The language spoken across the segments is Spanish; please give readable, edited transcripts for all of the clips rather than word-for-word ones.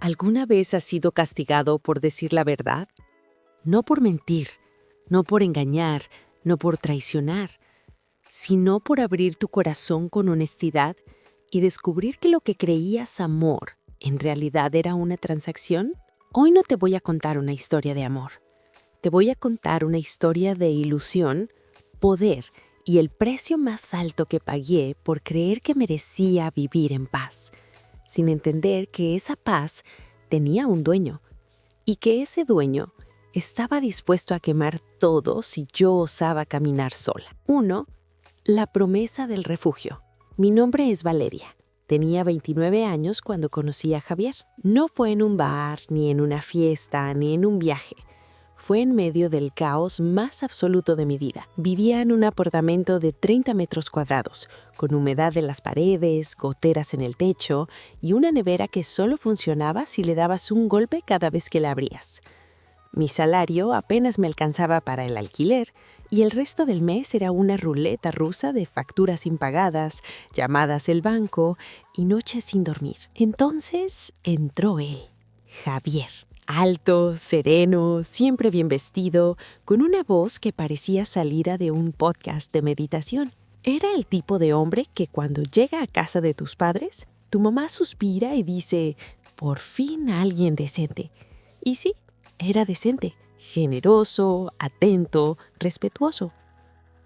¿Alguna vez has sido castigado por decir la verdad? No por mentir, no por engañar, no por traicionar, sino por abrir tu corazón con honestidad y descubrir que lo que creías amor en realidad era una transacción. Hoy no te voy a contar una historia de amor. Te voy a contar una historia de ilusión, poder y el precio más alto que pagué por creer que merecía vivir en paz, sin entender que esa paz tenía un dueño y que ese dueño estaba dispuesto a quemar todo si yo osaba caminar sola. 1. La promesa del refugio. Mi nombre es Valeria. Tenía 29 años cuando conocí a Javier. No fue en un bar, ni en una fiesta, ni en un viaje. Fue en medio del caos más absoluto de mi vida. Vivía en un apartamento de 30 metros cuadrados, con humedad en las paredes, goteras en el techo y una nevera que solo funcionaba si le dabas un golpe cada vez que la abrías. Mi salario apenas me alcanzaba para el alquiler y el resto del mes era una ruleta rusa de facturas impagadas, llamadas del banco y noches sin dormir. Entonces entró él, Javier. Alto, sereno, siempre bien vestido, con una voz que parecía salida de un podcast de meditación. Era el tipo de hombre que cuando llega a casa de tus padres, tu mamá suspira y dice, por fin alguien decente. Y sí, era decente, generoso, atento, respetuoso.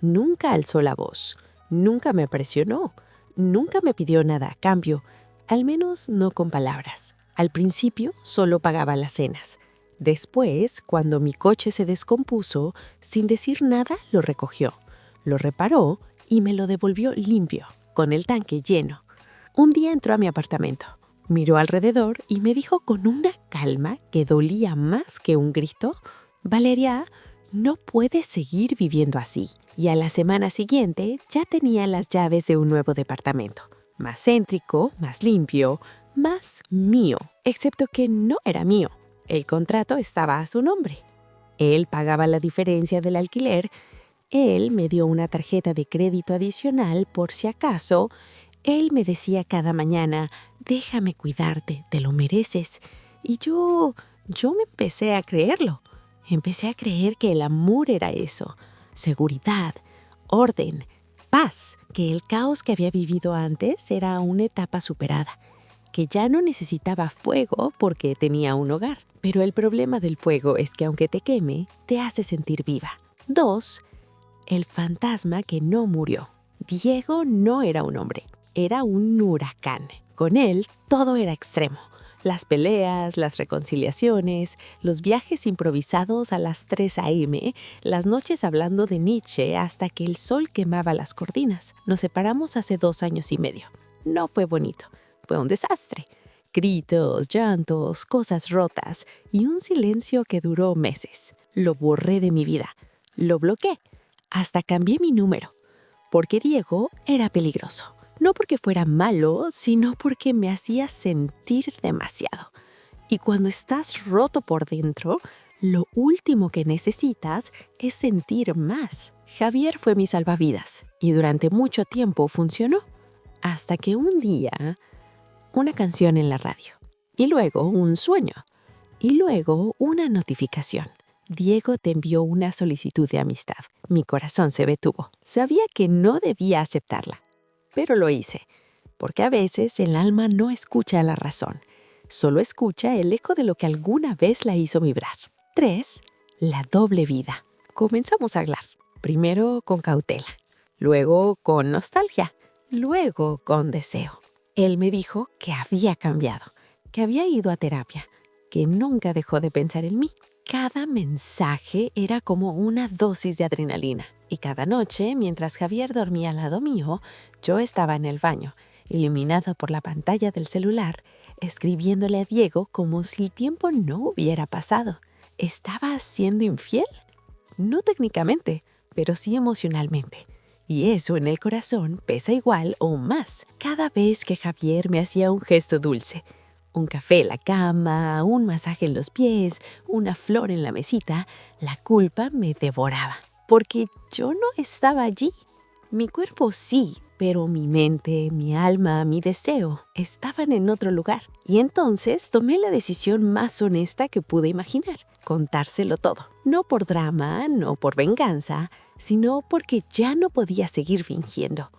Nunca alzó la voz, nunca me presionó, nunca me pidió nada a cambio, al menos no con palabras. Al principio solo pagaba las cenas. Después, cuando mi coche se descompuso, sin decir nada lo recogió, lo reparó y me lo devolvió limpio, con el tanque lleno. Un día entró a mi apartamento, miró alrededor y me dijo con una calma que dolía más que un grito, «Valeria, no puedes seguir viviendo así». Y a la semana siguiente ya tenía las llaves de un nuevo departamento, más céntrico, más limpio, más mío, excepto que no era mío. El contrato estaba a su nombre. Él pagaba la diferencia del alquiler, él me dio una tarjeta de crédito adicional por si acaso, él me decía cada mañana, déjame cuidarte, te lo mereces. Y yo me empecé a creerlo. Empecé a creer que el amor era eso, seguridad, orden, paz, que el caos que había vivido antes era una etapa superada, que ya no necesitaba fuego porque tenía un hogar. Pero el problema del fuego es que aunque te queme, te hace sentir viva. 2. El fantasma que no murió. Diego no era un hombre, era un huracán. Con él todo era extremo. Las peleas, las reconciliaciones, los viajes improvisados a las 3 a.m., las noches hablando de Nietzsche hasta que el sol quemaba las cortinas. Nos separamos hace 2 años y medio. No fue bonito. Fue un desastre. Gritos, llantos, cosas rotas y un silencio que duró meses. Lo borré de mi vida. Lo bloqueé. Hasta cambié mi número. Porque Diego era peligroso. No porque fuera malo, sino porque me hacía sentir demasiado. Y cuando estás roto por dentro, lo último que necesitas es sentir más. Javier fue mi salvavidas y durante mucho tiempo funcionó. Hasta que un día, una canción en la radio, y luego un sueño, y luego una notificación. Diego te envió una solicitud de amistad. Mi corazón se detuvo. Sabía que no debía aceptarla, pero lo hice, porque a veces el alma no escucha a la razón, solo escucha el eco de lo que alguna vez la hizo vibrar. 3. La doble vida. Comenzamos a hablar, primero con cautela, luego con nostalgia, luego con deseo. Él me dijo que había cambiado, que había ido a terapia, que nunca dejó de pensar en mí. Cada mensaje era como una dosis de adrenalina. Y cada noche, mientras Javier dormía al lado mío, yo estaba en el baño, iluminado por la pantalla del celular, escribiéndole a Diego como si el tiempo no hubiera pasado. ¿Estaba siendo infiel? No técnicamente, pero sí emocionalmente. Y eso en el corazón pesa igual o más cada vez que Javier me hacía un gesto dulce. Un café en la cama, un masaje en los pies, una flor en la mesita, la culpa me devoraba. Porque yo no estaba allí. Mi cuerpo sí, Pero mi mente, mi alma, mi deseo estaban en otro lugar. Y entonces tomé la decisión más honesta que pude imaginar: contárselo todo. No por drama, no por venganza, sino porque ya no podía seguir fingiendo.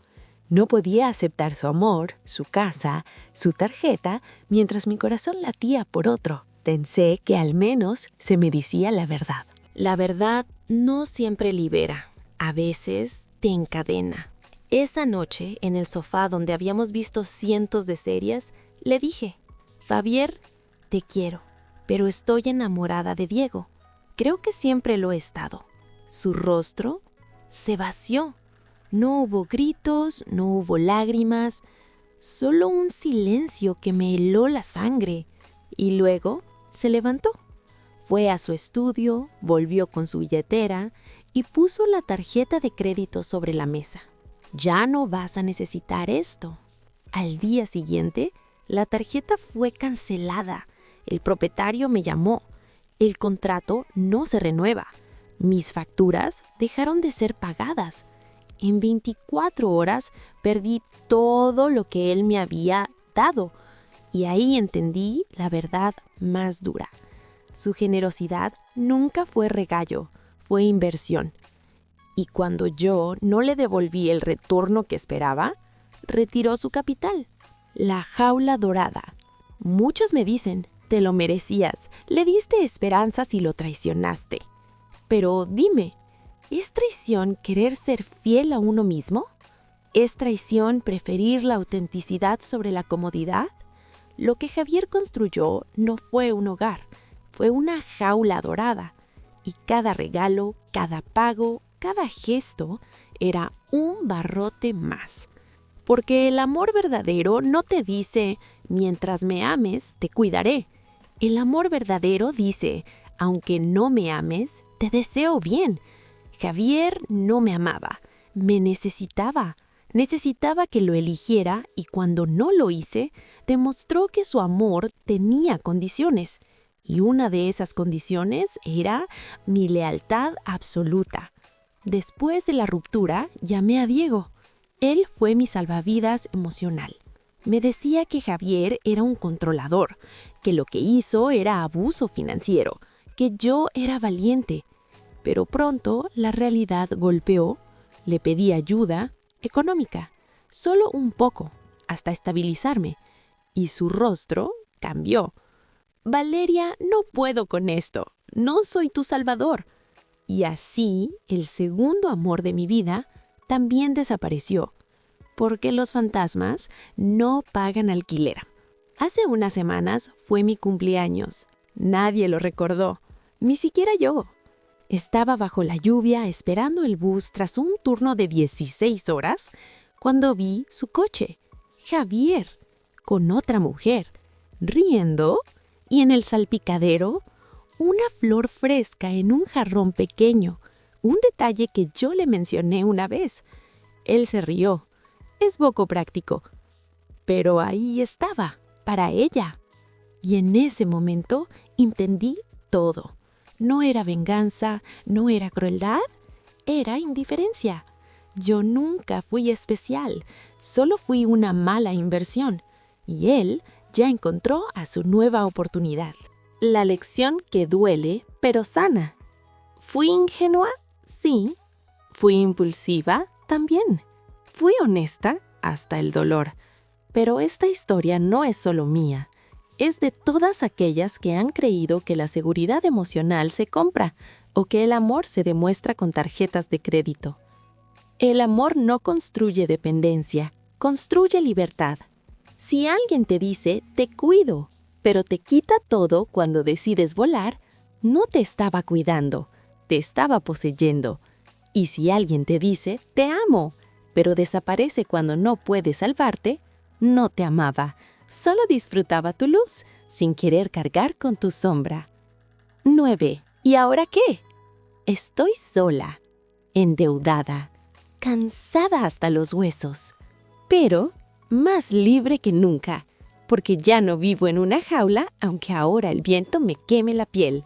No podía aceptar su amor, su casa, su tarjeta, mientras mi corazón latía por otro. Pensé que al menos se me decía la verdad. La verdad no siempre libera, a veces te encadena. Esa noche, en el sofá donde habíamos visto cientos de series, le dije: Javier, te quiero, pero estoy enamorada de Diego. Creo que siempre lo he estado. Su rostro se vació. No hubo gritos, no hubo lágrimas, solo un silencio que me heló la sangre. Y luego se levantó. Fue a su estudio, volvió con su billetera y puso la tarjeta de crédito sobre la mesa. Ya no vas a necesitar esto. Al día siguiente, la tarjeta fue cancelada. El propietario me llamó. El contrato no se renueva. Mis facturas dejaron de ser pagadas. En 24 horas perdí todo lo que él me había dado. Y ahí entendí la verdad más dura. Su generosidad nunca fue regallo, fue inversión. Y cuando yo no le devolví el retorno que esperaba, retiró su capital, la jaula dorada. Muchos me dicen: te lo merecías, le diste esperanzas y lo traicionaste. Pero dime, ¿es traición querer ser fiel a uno mismo? ¿Es traición preferir la autenticidad sobre la comodidad? Lo que Javier construyó no fue un hogar, fue una jaula dorada. Y cada regalo, cada pago, cada gesto era un barrote más. Porque el amor verdadero no te dice: mientras me ames, te cuidaré. El amor verdadero dice: aunque no me ames, te deseo bien. Javier no me amaba, me necesitaba. Necesitaba que lo eligiera, y cuando no lo hice, demostró que su amor tenía condiciones. Y una de esas condiciones era mi lealtad absoluta. Después de la ruptura, llamé a Diego. Él fue mi salvavidas emocional. Me decía que Javier era un controlador, que lo que hizo era abuso financiero, que yo era valiente. Pero pronto la realidad golpeó. Le pedí ayuda económica, solo un poco, hasta estabilizarme. Y su rostro cambió. Valeria, no puedo con esto. No soy tu salvador. Y así, el segundo amor de mi vida también desapareció, porque los fantasmas no pagan alquiler. Hace unas semanas fue mi cumpleaños. Nadie lo recordó, ni siquiera yo. Estaba bajo la lluvia esperando el bus tras un turno de 16 horas cuando vi su coche, Javier, con otra mujer, riendo, y en el salpicadero, una flor fresca en un jarrón pequeño, un detalle que yo le mencioné una vez. Él se rió. Es poco práctico, pero ahí estaba, para ella. Y en ese momento entendí todo. No era venganza, no era crueldad, era indiferencia. Yo nunca fui especial, solo fui una mala inversión. Y él ya encontró a su nueva oportunidad. La lección que duele, pero sana. ¿Fui ingenua? Sí. ¿Fui impulsiva? También. Fui honesta hasta el dolor. Pero esta historia no es solo mía. Es de todas aquellas que han creído que la seguridad emocional se compra o que el amor se demuestra con tarjetas de crédito. El amor no construye dependencia, construye libertad. Si alguien te dice: te cuido, pero te quita todo cuando decides volar, no te estaba cuidando, te estaba poseyendo. Y si alguien te dice: te amo, pero desaparece cuando no puede salvarte, no te amaba, solo disfrutaba tu luz, sin querer cargar con tu sombra. 9. ¿Y ahora qué? Estoy sola, endeudada, cansada hasta los huesos, pero más libre que nunca, porque ya no vivo en una jaula, aunque ahora el viento me queme la piel.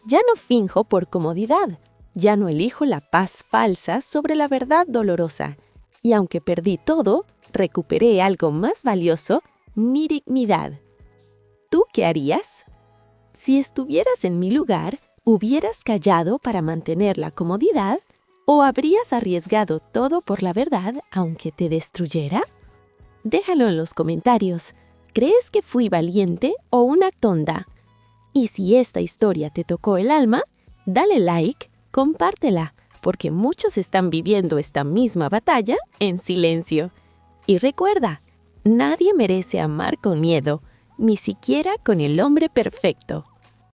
Ya no finjo por comodidad, ya no elijo la paz falsa sobre la verdad dolorosa. Y aunque perdí todo, recuperé algo más valioso, mi dignidad. ¿Tú qué harías? Si estuvieras en mi lugar, ¿hubieras callado para mantener la comodidad o habrías arriesgado todo por la verdad aunque te destruyera? Déjalo en los comentarios. ¿Crees que fui valiente o una tonta? Y si esta historia te tocó el alma, dale like, compártela, porque muchos están viviendo esta misma batalla en silencio. Y recuerda, nadie merece amar con miedo, ni siquiera con el hombre perfecto.